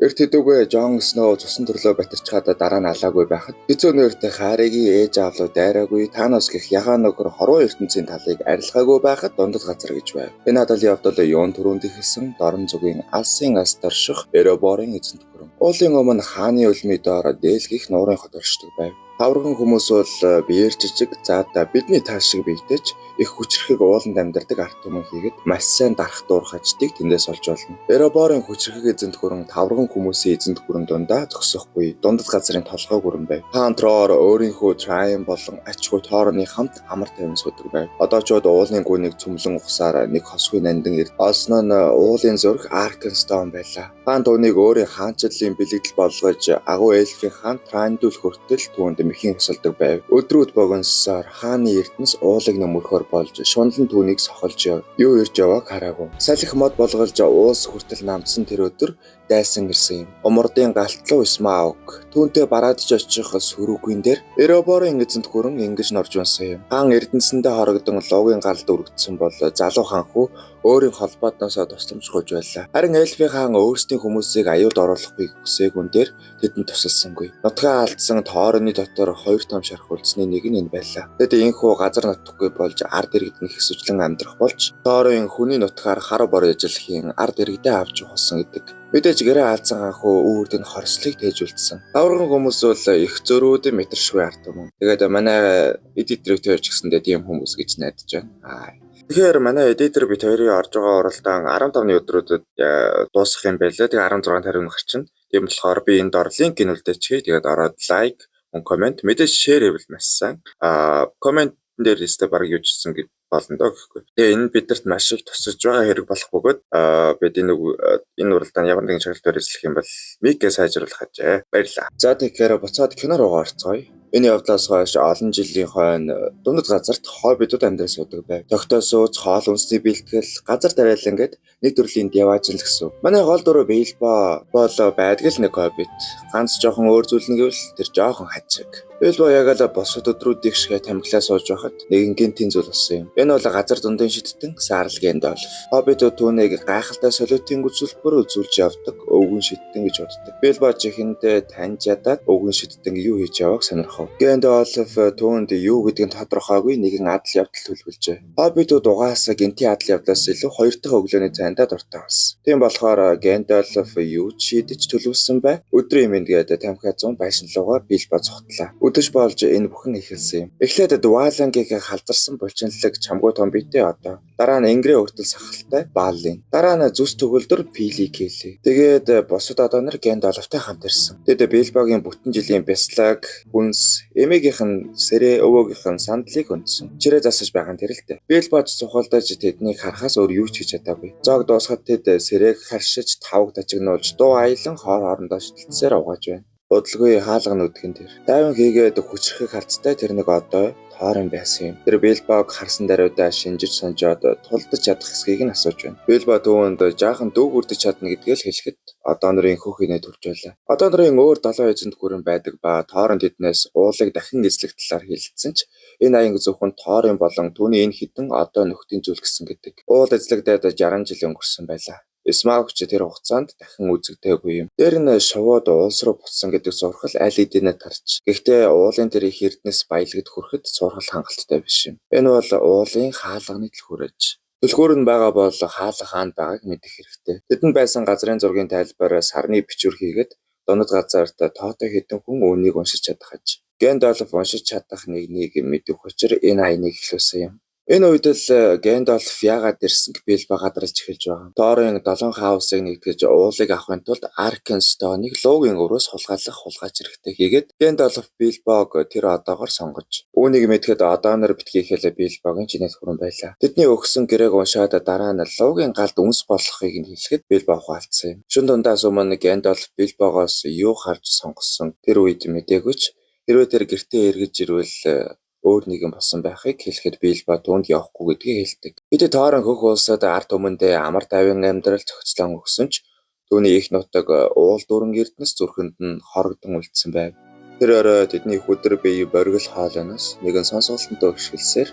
Эрт хэдүүгээ Жон Сноу цусан төрлөө батирчгаад дараа нь алаагүй байхад хэцүү нэртэй Харигийн ээж аавлуу дайраагүй Танос гэх ягаан нөхөр хорвоо ертөнцийн талыг арилгаагүй байхад дундад газар гэж байв. Энэ адал явдал юун түрүүнд ихсэн дорн зүгийн алсын ас дорших Эроборын эзэнт гүрэн. Уулын өмнө хааны үлмий доор дээлгих нуурын хот оршдог байв. Тавраган хүмүүс бол биеэр жижиг заада бидний тал шиг биетэйч их хүчрэхэг ууланд амьдардаг арт түмэн хийгээд маш сайн дарах дуурхаждыг тэндээс олж болно. Эроборын хүчрэхэг эзэнт гүрэн тавраган хүмүүсийн эзэнт гүрэн дундаа зогсохгүй дундад газрын толгой гүрэн байв. Хаан Троор өөрийнхөө Трайн болон ач хүү тоорны хамт амар тайван суудаг байв. Одоочод уулын гүнийг цөмлөн ухсаар нэг хосгүй нандин ирд. Олсон нь уулын зүрх Аркенстон байлаа. Хаан түүнийг өөрийн хаанчлалын бэлэгдэл болгож агуу эльфийн хаан Трайндүл хүртэл түүнд мэхийн хөсөлдөг байв. Өдрүүд богиносоор хааны эрдэнэс уулыг нөмөрхөөр болж шунлан түүнийг сохолж яв. Юу ирж явааг хараагүй. Салхи мод болгож уус хүртэл намдсан тэр өдөр дайсан ирсэн юм. Умардын галтлуу Исмаауг түүнтэй бараадж очих сүрүүгүйн дээр Эроборын эзэнт гүрэн ингэж норж унсан юм. Хаан эрдэнэсэндээ хорогдсон луугийн галд өргөцсөн бол залуу хаанхүү өөрийн холбоотноос тусламж гуйж байлаа. Харин эльфийн хаан өөрсдийн хүмүүсийг аюулд оруулахыг хүсээгүн дээр тэдэнд тусалсангүй. Нутгаа алдсан тоорны дотор хоёр том шарх үлдсэний нэг нь энэ байлаа. Тэд инхүү газар нутхгүй болж ард иргэдэн хэсвчлэн амьдрах болж тоорын хүний нутгаар хар бор ажиллахын ард иргэдээ авч ухалсан гэдэг. Мэдээж гэрээ алдсан хаанхүү үүрд нь хорслыг тээжүүлсэн. Тавраган хүмүүс бол их зөрүүд метршгүй арт юм. Тэгээд манай эдитрийг тойрч гисэндээ тийм хүмүүс гэж найдаж байна. Тэгэхээр манай эдитер бит хоёрын орж байгаа оролдоон 15-ны өдрүүдэд дуусах юм байлаа. Тэгээ 16 тарив гарчин. Тийм болохоор би энд линк инүүлдэчихье. Тэгээд ороод лайк, коммент, мэдээж шеэр хийвэл маш сайн. Коммент дээр өстө баг юу ч гэсэн гэж болно доо гэхгүй. Тэгээ энэ бидэрт маш их тусаж байгаа хэрэг болох бөгөөд бид энэ уралдаанд ямар нэгэн шагналаар эзлэх юм бол микээ сайжруулах хажээ. Баярлалаа. За тэгэхээр буцаад кино руу орцгоё. Энэ явдлаас хойш олон жилийн хойно дундад газарт хоббитууд амьдрал суудаг байв. Тогтоо сууц, хоол үнсний бэлтгэл, газар тариалан гэд нэг төрлийн деважил гэсэн. Манай гол дуруу Билбо бол байдаг л нэг хоббит. Ганц жоохон өөр зүйл нь гэвэл тэр жоохон хажиг. Билбо яг л босод өдрүүдийн шиг тамхилаа сууж байхад нэгэн гинтийн зүйл болсон юм. Энэ бол газар дундын шидтэн Саарл Гэндальф. Хоббитууд түүнийг гайхалтай солиотын үзүүлбэр үзүүлж явдаг өвгөн шидтэн гэж боддог. Билбо чихэндээ таньж ядаад өвгөн шидтэн юу хийж явааг сонирхов. Гэндальф түүнд юу гэдгийг тодорхойгүй нэгэн адал явдал төлөвлөжээ. Хоббитууд угаасаа гинтийн адал явдлаас илүү хоёр дахь өглөөний цайндаа дуртай болсон. Тийм болохоор Гэндальф юу ч шийдэж төлөвлөсөн бай. Өдрийн мэндгээд тамхи 100 байшинлуугаар Билбо цогтлаа. Өдөж болж энэ бүхэн эхэлсэн юм. Эхлээд Дуалангийг халдарсан булчинлаг чамгүй том битэй одоо. Дараа нь Ингрээ өртөл сахалтай Баллин. Дараа нь зүс төгөлдөр Пили Келли. Тэгээд босод одоо нар Гэндальфтай хамт ирсэн. Тэд Билбогийн бүтэн жилийн бяцлаг, хүнс, эмээгийнх нь сэрээ, өвөөгийнх нь сандлыг өндсөн. Чирээ засаж байгаа нь тэр л дээ. Билбоч сухалдаж тэднийг харахаас өөр юу ч хийж чадаагүй. Зоог дуусгаад тэд сэрээг харшиж тавг дажигнуулж дуу аялан хоор хоорондоо шилтсээр угааж байна. Удалгүй хаалга нүдгэн тэр. Дайван хийгээд хүчрэхэг харцтай тэр нэг одоо тоорын байсан юм. Тэр Билбог харсан даруйдаа шинжиж сонжоод тулдаж чадах хэсгийг нь асууж байна. Билбо түүнд жаахан дүүг үрдэж чадна гэдгийг л хэлэхэд одоо нарын хөхийнэ төрж байлаа. Одоо нарын өөр 7 эзэнт гүрэн байдаг ба тоорон тэднээс уулыг дахин эзлэх талаар хэлэлцсэн ч энэ аянг зөвхөн тоорын болон түүний энэ хідэн одоо нөхдийн зүйл гэсэн гэдэг. Уул эзлэгдээд 60 жил өнгөрсөн байлаа. Исмаауч тэр хугацаанд дахин үзэгдээгүй юм. Тэр нь шувууд улс руу буцсан гэдэг зурхал аль хэдийнэ тарч. Гэхдээ уулын тэр их эрдэнэс баялагд хүрэхэд зурхал хангалттай биш юм. Энэ бол уулын хаалганы түлхүүрэж. Түлхүүр нь байгаа бол хаалга хаанд байгааг мэдэх хэрэгтэй. Тэдэнд байсан газрын зургийн тайлбар сарны бичвэр хийгээд дундад газарт тоотой хэдэн хүн үүнийг уншиж чадах аж. Гэндальф уншиж чадах нэг мэдэх учир энэ аяныг эхлүүлсэн юм. Энэ үед л Гэндальф яагаад ирсэнг Билбо гадарлаж эхэлж байгаа. Тоорын 7 хаусыг нэгтгэж уулыг авахын тулд Аркенстоныг луугийн өрөөс хулгайлах хэрэгтэй хийгээд Гэндальф Билбог тэр одоогоор сонгож. Үүнийг мэдхэд одоо нар битгий хэлээ Билбогийн чинэт хүрэн байлаа. Тэдний өгсөн гэрээг уншаад дараа нь луугийн галд үнс болохыг нь хэлэхэд Билбо ухаалцсан юм. Шүн дундаас өмнө Гэндальф Билбогоос юу харж сонгосон тэр үед мдэггүйч хэрвээ тэр гэртээ эргэж ирвэл өөр нэгэн болсон байхыг хэлэхэд Билбо түүнд явахгүй гэдгийг хэлдэг. Бид тоорон хөх улсад ард түмэндээ амар тайван амьдрал зохицлон өгсөн ч түүний их нутаг уул дүрэн эрдэнэс зүрхэнд нь хорогдон үлдсэн байв. Тэр орой тэдний өдөр бие боргил хоолоноос нэгэн сонсголтонтой өшгөлсээр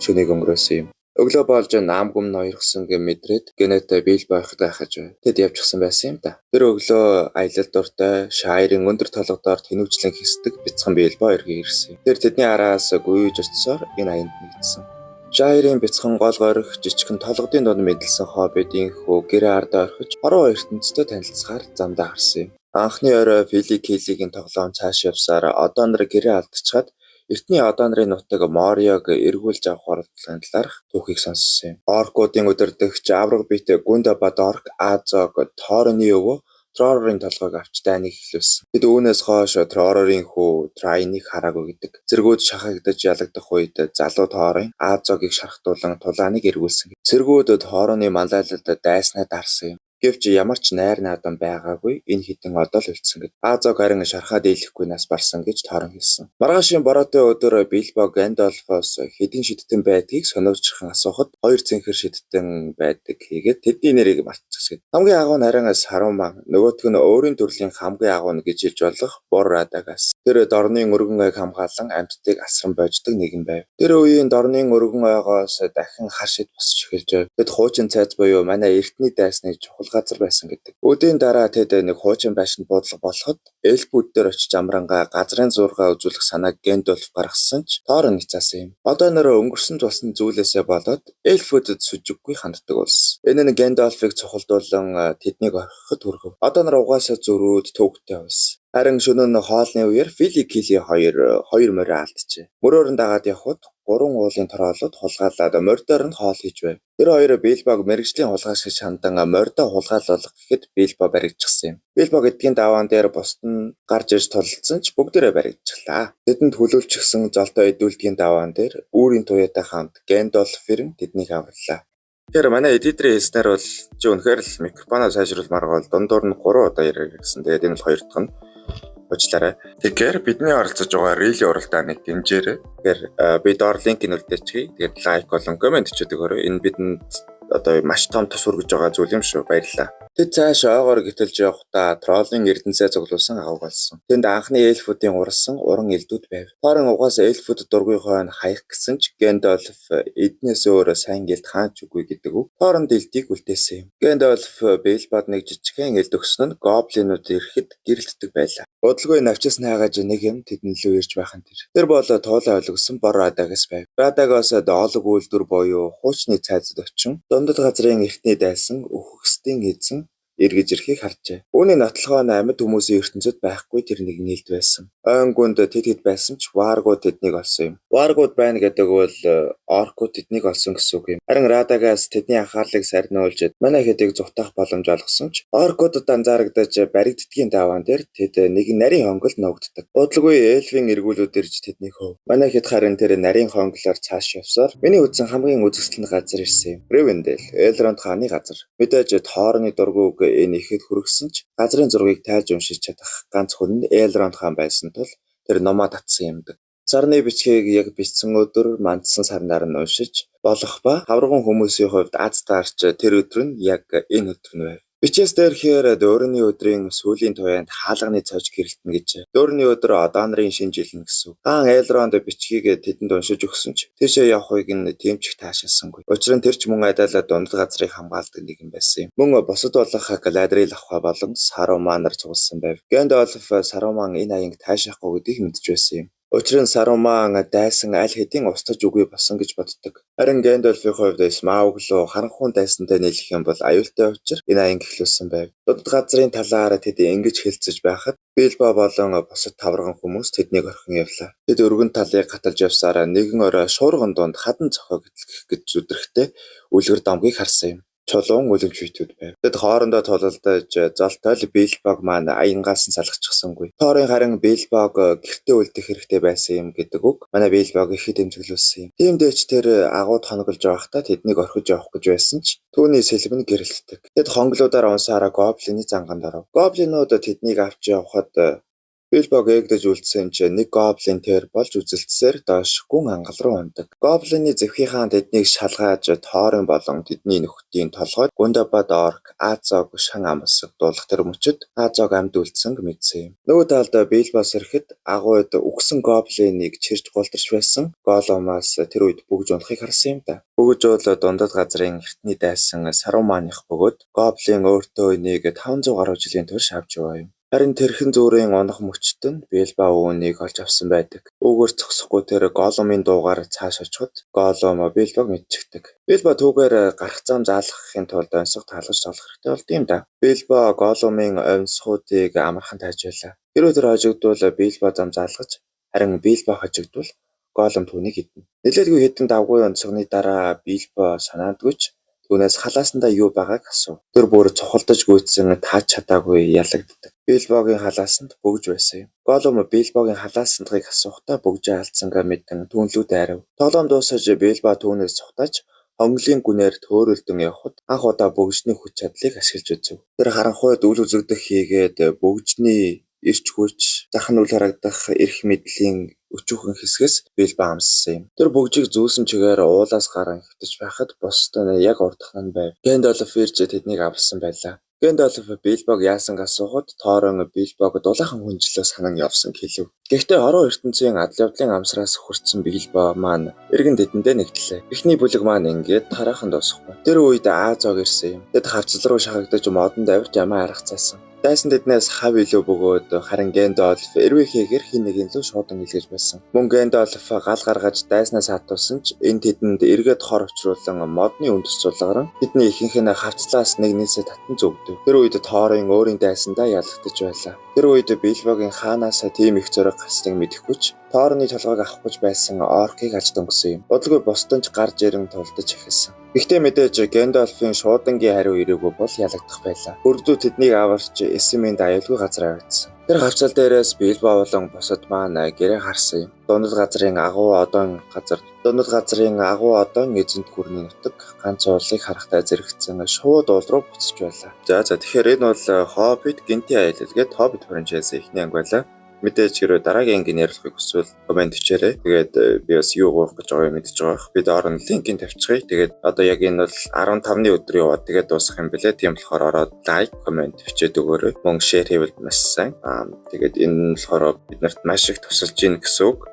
шөнийг өнгөрөөсөн юм. Өглөө болж наамгүм ноёрхсон гэм мэдрээд генетэ Билбо гайхаж байв. Тэд явчихсан байсан юм да. Тэр өглөө аялал дуртай шаярын өндөр толгодоор тэнүүчлэн хэсдэг бяцхан Билбо эргээ ирсэн. Тэр тэдний араас гүйж очсоор энэ аянд нэгдсэн. Шаярын бяцхан гол горих жижигхэн толгодын дунд мэдлсэн хоббитийн хөө гэрээ ардаа орхиж хорвоо ертөнцтэй танилцахаар замдаа харсан юм. Анхны орой Фили Килигийн тоглоом цааш явсаар одоо нар гэрээ алдчихад эртний одоо нарын нутаг Мориог эргүүлж авах оролдлогын талаарх түүхийг сонссон юм. Оркуудын удирдагч авраг бит Гүнда Бадорк Азог Торны өвөө Тророрын толгойг авч дайныг эхлүүлсэн. Тэд үүнээс хойш Тророрын хүү Трайныг хараагүй гэдэг. Цэргүүд шахагдаж ялагдах үед залуу Торын Азогийг шархтуулан тулааныг эргүүлсэн. Цэргүүд Тороны мандайлалд дайснаа дарсан юм. Гэвч ямар ч найр наадам байгаагүй энэ хитэн одоо л үлдсэн гэд. Азог харин шархаа дийлэхгүй нас барсан гэж Торон хэлсэн. Маргаашийн бороотой өдөр Билбо Гэндалфоос хэдин шидтэн байдгийг сониучрхан асуухад хоёр цэнхэр шидтэн байдаг хийгээд тэдний нэрийг мартчихсан. Хамгийн агуу нь харин Саруман, нөгөөх нь өөрийн төрлийн хамгийн агуу нь гэж хэлж болох Боррадагас. Тэр дорны өргөн ойг хамгаалан амьтдыг асран бойждог нэгэн байв. Тэр үеийн дорны өргөн ойгоос дахин хар шид босч эхэлж байв. Тэд хуучин цайз буюу манай эртний дайсны чухал газар байсан гэдэг. Өдийн дараа тэд нэг хуучин байшинд буудлага болоход эльфүүд дээр очиж амрангаа газрын зургаа үзүүлэх санааг Гэндальф гаргасан ч Торон ницаасан юм. Одоо нөрөө өнгөрсөн болсон зүйлээсээ болоод эльфүүдэд сүжиггүй ханддаг болсон. Энэ нь Гэндальфыг цохолдуулан тэднийг орхиход хүргэв. Одоо нар угаасаа зөрүүд төвөгтэй болсон. Харин шөнө нь хоолны үеэр Фили Кили хоёр морь алдчихэ. Мөрөөр нь дагаад явхад 3 уулын тороолууд хулгайлаад морьдоор нь хоол хийж байв. Тэр хоёр Билбог мэрэгжлийн хулгайч гэж хандан морьдоо хулгайлуулах гэхэд Билбо баригдчихсан юм. Билбог эдгийн даваан дээр бусд нь гарч ирж тулалдсан ч бүгдээрээ баригдчихлаа. Тэдэнд хүлүүлчихсэн золтой эдүүлдгийн даваан дээр үүрийн туяатай хамт Гэндальф тэднийг аварлаа. Тэгэхээр манай эдитрийн хэлснээр бол чи үнэхээр л микрофоноо сайжруулмаар бол дундуур нь 3 удаа ярих гэсэн. Тэгээд энэ бол хоёр дахь нь уучлаарай. Тэгэхээр бидний оролцож байгаа рили уралдааныг дэмжээрэй. Тэгэхээр би доор линкийг үлдээчихье. Тэгээд лайк болон комент ч өгөөрэй. Энэ бидэнд одоо маш том тус хүргэж байгаа зүйл юм шүү. Баярлалаа. Тэд цааш ойгоор гítэлж явахдаа троллын эрдэнэсээ цуглуулсан агав болсон. Тэнд анхны эльфүүдийн уралсан уран элдүүд байв. Торон угаасаа эльфүүд дургүй хойно хаях гэсэн ч Гэндальф эднээс өөр сайн гэлд хаач үгүй гэдэг үг. Торон дэлдийг үлдээсэн юм. Гэндальф Билбод нэг жижигхэн элд өгсөн нь гоблинууд ирэхэд гэрэлтдэг байлаа. Удалгүй навчаас найгаж нэг юм тэдэн лөө ирж байхын тэр бол туулаа өлгсөн Боррадагас байв. Радагаас доолог үйлдвэр буюу хуучны цайзад очин дундад газрын эртний дайсан өхөксдийн эзэн эргэж ирэхийг харжээ. Үүний нотлохоо амьд хүмүүсийн ертөнцид байхгүй тэр нэг нийлд байсан. Ойнгунд тэд байсан ч Варгууд тэднийг олсон юм. Варгууд байна гэдэг бол оркууд тэднийг олсон гэсэн үг юм. Харин Радагаас тэдний анхаарлыг сарниулж манай хэдийг зутаах боломж олгосон ч оркуудад анзаарагдаж баригддгийн даваан дээр тэд нэг нарийн хонгол ногддог. Удалгүй эльфийн эргүүлүүд ирж тэднийг хөв. Манай хэд харин тэр нарийн хонглоор цааш явсаар миний үзсэн хамгийн үзэсгэлэн газар ирсэн юм. Ревендел, Элронд хааны газар. Мэдээж Торны дургүйг энэ ихэд хүргэсэн ч газрын зургийг тайлж уншиж чадах ганц хүн нь Элронд хаан байсан тул тэр номоо татсан юмдаг. Сарны бичгийг яг бичсэн өдөр мандсан сарнаар нь уншиж болох ба хаврагун хүмүүсийн хувьд аз таарч тэр өдөр нь яг энэ өдөр нь байв. Бичээс дээрхээр дөөрний өдрийн сүүлийн туяанд хаалганы цоож гэрэлтэнэ гэж. Дөөрний өдөр одоо нарын шинэ жил нь гэсэн. Хаан Элронд бичгийг тэдэнд уншиж өгсөн ч тийшээ явахыг нь тэмчих таашаасангүй. Учир нь тэр ч мөн адайлаа дундад газрыг хамгаалдаг нэгэн байсан юм. Мөн босод болох Галадрил авах болон Саруманаар цугласан байв. Гэндальф Саруман энэ аянг таашаахгүй гэдгийг мэдж байсан юм. Учир нь Саруман дайсан аль хэдийн устж үгүй болсон гэж боддог. Харин Гэндальфийн хувьд Смауг руу харанхуун дайсантай нийлэх юм бол аюултай учир энэ аянг эхлүүлсэн байв. Дундад газрын талаар тэд ингэж хэлцэж байхад Билбо болон бусад тавраган хүмүүс тэднийг орхин явлаа. Тэд өргөн талыг гаталж явсараа нэгэн орой шуурган дунд хадан цохоо гэтлэх гэж зүдрэхтэй үлгэр домгийг харсан юм. Чулуун үлэмжвитүүд байв. Тэд хоорондоо тулалдаж золтой Билбог маань аянгаас нь салгачихсангүй. Торын харин Билбог гэртээ үлдэх хэрэгтэй байсан юм гэдэг үг манай Билбог ихэд эмзэглүүлсэн юм. Тиймдээ ч тэр агууд хонголж байхдаа тэднийг орхиж явах гэж байсан ч түүний сэлбэн нь гэрэлтдэг. Тэд хонглуудаар унсаараа гоблины занганд оров. Гоблинууд тэднийг авч явхад Билбог эгдэж үлдсэн чинь нэг гоблин тэр болж үзэлтсээр доош гүн ангал руу ундаг. Гоблины зэвхий хаан тэднийг шалгааж тоорын болон тэдний нөхдийн толгойд Гундабад орк Азог шан амсаг дуулах тэр мөчөд Азог амьд үлдсэн мэдсэн юм. Нөгөө талд Билбос ирэхэд агууд үгсэн гоблиныг чирж гулдарч байсан Голомоос тэр үед бүгж унахыг харсан юм да. Бүгж бол дундад газрын эртний дайсан Саруманых бөгөөд гоблин өөртөө энийг 500 гаруй жилийн турш авч яваа юм. Харин тэрхэн зүрийн унах мөчтөд нь Билба өвөнийг олж авсан байдаг. Үүгээр зогсохгүй тэр Голомын дуугаар цааш очиход Голом Билбаг мэдчихдэг. Билба түүгээр гарах зам заалгахын тулд онцгой таалгаж толох хэрэгтэй болд юм да. Билба Голомын онцгуудыг амархан тааж байлаа. Хэрвээ тэр хожигдвол Билба зам заалгаж, харин Билба хожигдвол Голом түүнийг хитнэ. Нэлээдгүй хэдэн давгүй онцгоны дараа Билба санаандгүйч түүнээс халаасандаа юу байгааг асуув. Тэр бүр цохолдож гүйцсэн тааж чадаагүй ялагддаг. Билбогийн халаасанд бөгж байсан юм. Голом Билбогийн халаасандгыг асуухтаа бөгжөө алдсангаа мэдэн түүнлүү дайрав. Тоглоом дуусаж Билба түүнээс цухтаж хонглын гүнээр төөрөлдөн явхад анх удаа бөгжний хүч чадлыг ашиглаж үзв. Тэр харанхуйд үл үзэгдэх хийгээд бөгжний ирч хүч захын үл харагдах эрх мэдлийн өчүүхэн хэсгээс Билба амссан юм. Тэр бөгжийг зүүсэн чигээр уулаас гарan хөвтөж байхад бусдад яг урдах нь байв. Гэндалф ирж тэднийг авсан байлаа. Гэндалф Билбог яасан асуухад Тоорон Билбог дулаахан хүнжлөө санан явсан хэлв. Гэхдээ хорон ертөнцийн адал явдлын амсраас хүрсэн Билбо маань эргэн тэдэндээ нэгтлээ. Эхний бүлэг маань ингээд тараахан дуусахгүй. Тэр үед Азог ирсэн юм. Тэд хавцал руу шахагдаж модонд авирч ямаа арах цаасан. Дайсан тэднээс хав илүү бөгөөд харин Гэндалф эрвээ хийгээр хин нэгэн лөө шуудан илгээж байсан. Мөн Гэндалф гал гаргаж дайснаас хатуулсан ч энэ тэдэнд эргээд хор учруулан модны үндэс цулгаран тэдний ихэнх нь хавцлаас нэгнээсээ татан зүгдэв. Тэр үед Тоорын өөрийн дайсандаа ялагдаж байлаа. Тэр үед Билбогийн хаанаас тийм их зориг гарсныг мэдэхгүйч Тоорны толгойг авах гэж байсан оркийг алж дөнгөсөн юм. Бодлого босдонч гарч ирэн тулдаж эхэлсэн. Гэхдээ мэдээж Гэндалфын шуудангийн хариу ирээгүй бол ялагдах байлаа. Өргөдөө тэднийг аварч Эсэминд аюулгүй газар авчихсан. Тэр хавцал дээрээс Билбо болон босод маань гэрээ харсан юм. Дундад газрын агуу одон эзэнт гүрний нутаг ганц уулыг харахтай зэрэгцэн шууд уул руу буцаж байлаа. За тэгэхээр энэ бол Хоббит гинти аялал гээд Хоббит франчайз эхний анги байлаа. Мэдээж хэрэг дараагийн ангийн ярилцахыг хүсвэл комент бичээрэй. Тэгээд би бас юу гоох гэж байгааг мэдэж байгаа. Бид орон линкийг тавьчихъя. Тэгээд одоо яг энэ бол 15-ны өдөр яваад тэгээд дуусах юм билээ. Тийм болохоор ороод лайк, комент бичээд өгөөрэй. Мөн шеэр хийвэл маш сайн. Тэгээд энэ нь болохоор биднэрт маш их тусалж ийн гэсэн үг.